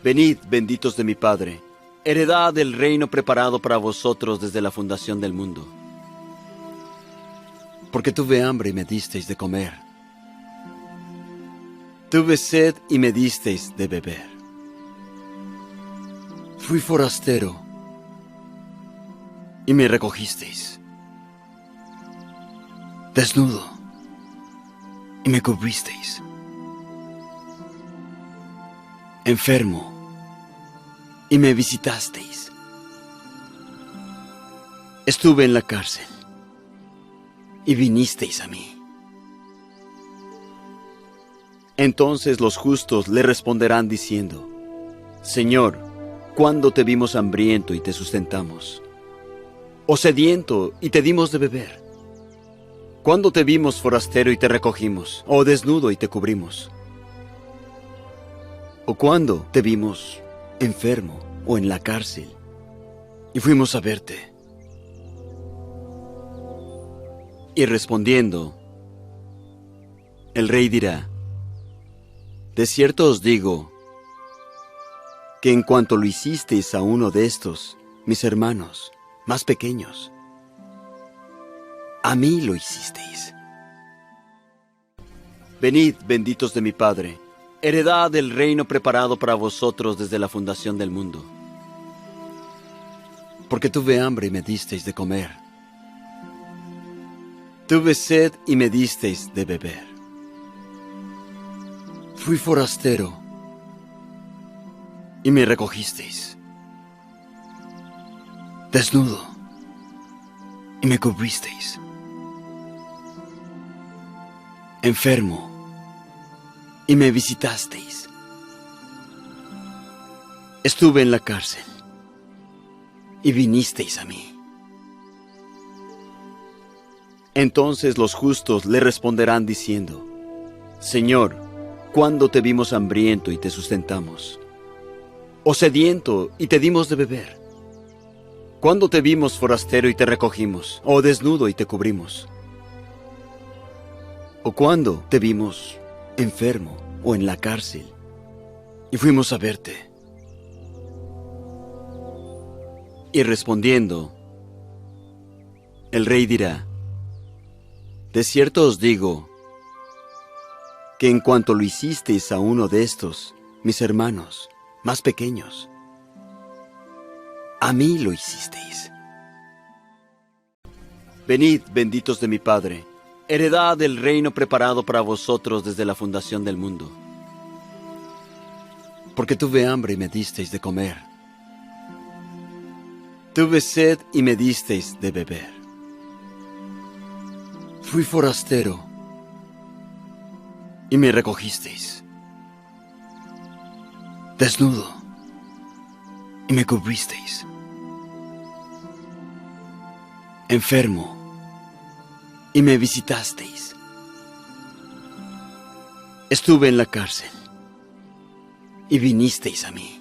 Venid, benditos de mi Padre, heredad del reino preparado para vosotros desde la fundación del mundo. Porque tuve hambre y me disteis de comer. Tuve sed y me disteis de beber. Fui forastero y me recogisteis. Desnudo y me cubristeis. Enfermo y me visitasteis. Estuve en la cárcel y vinisteis a mí. Entonces los justos le responderán diciendo: Señor, ¿cuándo te vimos hambriento y te sustentamos? ¿O sediento y te dimos de beber? ¿Cuándo te vimos forastero y te recogimos? ¿O desnudo y te cubrimos? ¿O cuándo te vimos enfermo o en la cárcel y fuimos a verte? Y respondiendo, el rey dirá: de cierto os digo que en cuanto lo hicisteis a uno de estos, mis hermanos más pequeños, a mí lo hicisteis. Venid, benditos de mi Padre, heredad del reino preparado para vosotros desde la fundación del mundo. Porque tuve hambre y me disteis de comer. Tuve sed y me disteis de beber. Fui forastero y me recogisteis. Desnudo y me cubristeis. Enfermo y me visitasteis. Estuve en la cárcel y vinisteis a mí. Entonces los justos le responderán diciendo: Señor, ¿cuándo te vimos hambriento y te sustentamos? ¿O sediento y te dimos de beber? ¿Cuándo te vimos forastero y te recogimos? ¿O desnudo y te cubrimos? ¿O cuándo te vimos enfermo o en la cárcel y fuimos a verte? Y respondiendo, el rey dirá: de cierto os digo que en cuanto lo hicisteis a uno de estos, mis hermanos más pequeños, a mí lo hicisteis. Venid, benditos de mi Padre, heredad del reino preparado para vosotros desde la fundación del mundo. Porque tuve hambre y me disteis de comer. Tuve sed y me disteis de beber. Fui forastero y me recogisteis. Desnudo y me cubristeis. Enfermo y me visitasteis. Estuve en la cárcel y vinisteis a mí.